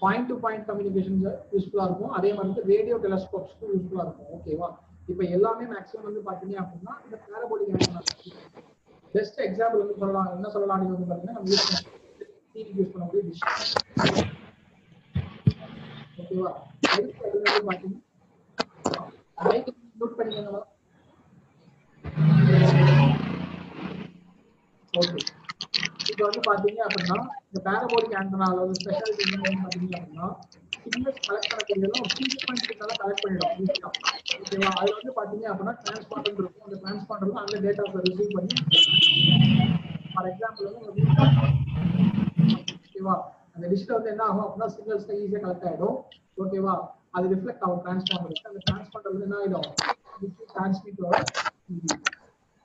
point to point communication யூஸ்ஃபுல்லா இருக்கும். அதே மாதிரி வந்து ரேடியோ டெலஸ்கோப்ஸ்க்கு யூஸ்ஃபுல்லா இருக்கும், ஓகேவா. இப்போ எல்லாமே மேக்ஸிமம் வந்து பாத்தீங்க அப்படின்னா இந்த parabolic antennas. பெஸ்ட் எக்ஸாம்பிள் வந்து சொல்லலாம், என்ன சொல்லலாம் வந்து பாத்தீங்கன்னா நம்ம யூஸ் பண்ண டிவி யூஸ் பண்ணக்கூடிய டிஷ், ஓகேவா. எதுக்கு அப்படிங்கிறது பாத்தீங்கன்னா மைக் மியூட் பண்ணிக்கோங்க. ஓகே, இப்போ வந்து பாத்தீங்க அப்படின்னா இந்த parabolic antennaல ஒரு ஸ்பெஷாலிட்டி என்னன்னு பாத்தீங்க அப்படின்னா சிக்னல்ஸ் கலெக்ட் பண்ணக்கூடியதெல்லாம் ஒரு ஃப்ரீக்வென்சி சிக்னலா கலெக்ட் பண்ணிடும் ஈஸியா, ஓகேவா. அதுல வந்து பாத்தீங்க அப்படின்னா டிரான்ஸ்பாண்டர் இருக்கும், அந்த டிரான்ஸ்பாண்டர்ல அந்த டேட்டாஸை ரிசீவ் பண்ணி ஃபார் எக்ஸாம்பிள் வந்து ஓகேவா அந்த டிஷ்ல வந்து என்ன ஆகும் அப்படின்னா சிக்னல்ஸ் ஈஸியா கலெக்ட் ஆயிடும், ஓகேவா. அது ரிஃப்ளெக்ட் ஆகும் டிரான்ஸ்பாண்டர். அந்த டிரான்ஸ்பாண்டர் வந்து என்ன ஆயிடும், டிரான்ஸ்மிட் ஆகும்.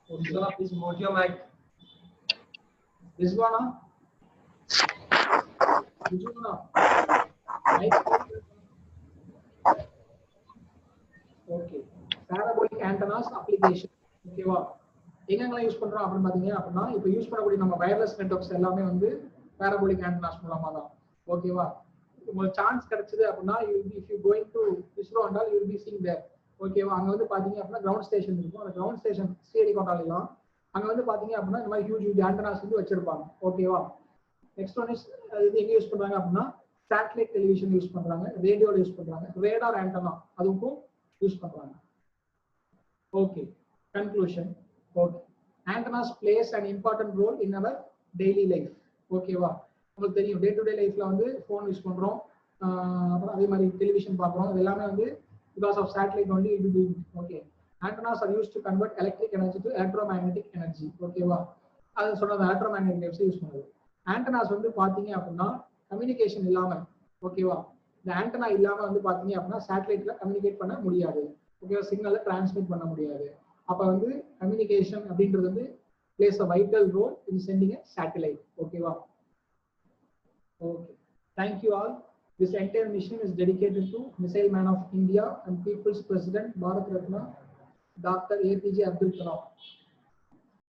ஓகேவா, please mute your mic. Rizwana okay. parabolic antennas application, ஓகேவா. எங்கெல்லாம் யூஸ் பண்றோம் அப்படின்னு பாத்தீங்க அப்படின்னா இப்போ யூஸ் பண்ணக்கூடிய நம்ம வயர்லெஸ் நெட்வொர்க்ஸ் எல்லாமே வந்து parabolic antennas மூலமா தான், ஓகேவா. உங்களுக்கு சான்ஸ் கிடைச்சது அப்படின்னா if you going to ISRO and all you will be seeing there, ஓகேவா. அங்க வந்து பாத்தீங்க அப்படின்னா கிரவுண்ட் ஸ்டேஷன் இருக்கும். அந்த கிரவுண்ட் ஸ்டேஷன் சிடி கோட்டாலாம் அங்க வந்து பாத்தீங்க அப்படின்னா இந்த மாதிரி ஹியூஜ் ஆண்டனாஸ் வந்து வச்சிருப்பாங்க, ஓகேவா. நெக்ஸ்ட் ஒன் இஸ் இது எங்க யூஸ் பண்றாங்க அப்படின்னா சேட்டலைட் டெலிவிஷன் யூஸ் பண்றாங்க, ரேடியோல யூஸ் பண்றாங்க, ரேடார் ஆண்டனா அதுக்கும் யூஸ் பண்றாங்க. Okay, conclusion. Okay, antennas plays an important role in our daily life, ஓகேவா. உங்களுக்கு தெரியும் டே டு டே லைஃப்ல வந்து ஃபோன் யூஸ் பண்றோம், அப்புறம் அதே மாதிரி டெலிவிஷன் பார்க்குறோம். இது எல்லாமே வந்து because of satellite only will be doing, okay. Antennas are used to convert electric energy to electromagnetic energy, ஓகேவா. அது சொன்னது electromagnetic waves யூஸ் பண்ணுது. antennas வந்து பாத்தீங்க அப்படின்னா கம்யூனிகேஷன் இல்லாம, ஓகேவா. இந்த ஆண்டனா இல்லாம வந்து பாத்தீங்க அப்படின்னா சேட்டலைட்ல கம்யூனிகேட் பண்ண முடியாது, ஓகேவா. சிக்னலை டிரான்ஸ்மிட் பண்ண முடியாது. அப்ப வந்து கம்யூனிகேஷன் அப்படின்றது வந்து plays a vital role in sending a satellite, ஓகேவா. Okay, thank you all. This entire mission is dedicated to Missile Man of India and People's President Bharat Ratna Dr. APJ Abdul Kalam.